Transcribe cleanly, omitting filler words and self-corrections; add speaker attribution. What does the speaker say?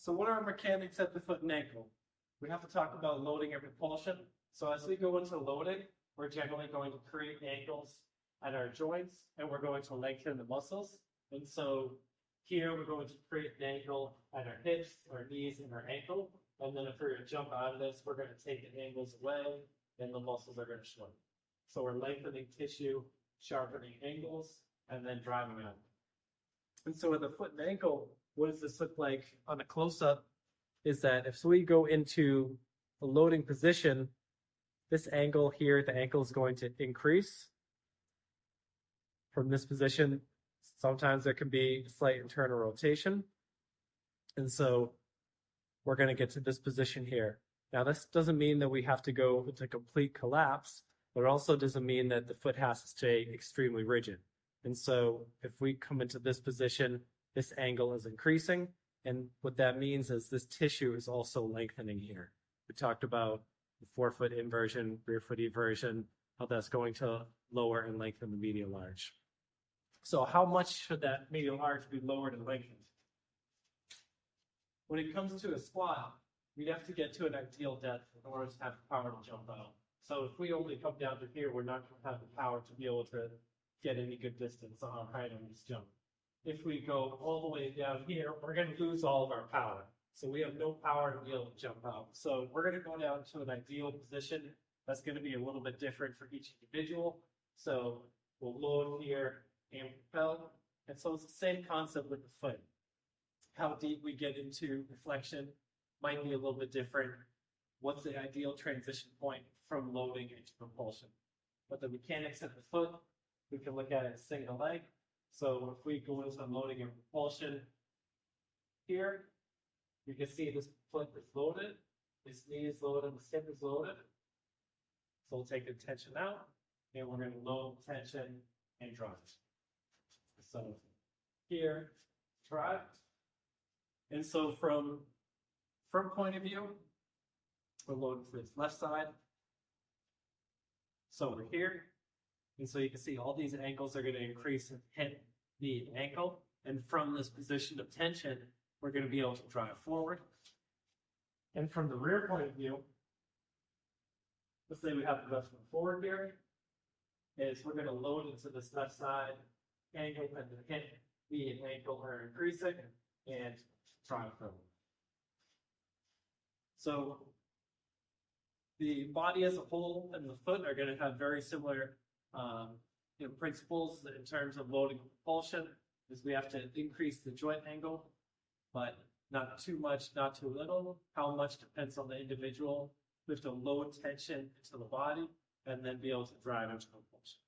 Speaker 1: So what are our mechanics at the foot and ankle? We have to talk about loading and propulsion. So as we go into loading, we're generally going to create angles at our joints, and we're going to lengthen the muscles. And so here we're going to create an angle at our hips, our knees, and our ankle. And then if we're going to jump out of this, we're going to take the angles away, and the muscles are going to shrink. So we're lengthening tissue, sharpening angles, and then driving out. And so with the foot and ankle, what does this look like on a close-up? Is that if we go into a loading position, this angle here, the ankle is going to increase. From this position, sometimes there can be a slight internal rotation. And so we're going to get to this position here. Now, this doesn't mean that we have to go into complete collapse, but it also doesn't mean that the foot has to stay extremely rigid. And so if we come into this position, this angle is increasing. And what that means is this tissue is also lengthening here. We talked about the forefoot inversion, rear foot eversion, how that's going to lower and lengthen the medial arch. So how much should that medial arch be lowered and lengthened? When it comes to a squat, we'd have to get to an ideal depth in order to have the power to jump out. So if we only come down to here, we're not going to have the power to be able to get any good distance on our height on this jump. If we go all the way down here, we're going to lose all of our power. So we have no power to be able to jump out. So we're going to go down to an ideal position that's going to be a little bit different for each individual. So we'll load here and propel. And so it's the same concept with the foot. How deep we get into flexion might be a little bit different. What's the ideal transition point from loading into propulsion? But the mechanics of the foot, we can look at it as single leg. So if we go into loading and propulsion here, you can see this foot is loaded, this knee is loaded, this hip is loaded. So we'll take the tension out, and we're going to load tension and drive. So here, drive. And so from point of view, we're loading to this left side. So we're here. And so you can see all these ankles are going to increase and hit the ankle. And from this position of tension, we're going to be able to drive forward. And from the rear point of view, let's say we have the left foot forward here, is we're going to load into this left side, ankle and the hip, the ankle are increasing, and drive forward. So the body as a whole and the foot are going to have very similar principles in terms of loading and propulsion. Is we have to increase the joint angle, but not too much, not too little. How much depends on the individual. We have to load tension into the body and then be able to drive into propulsion.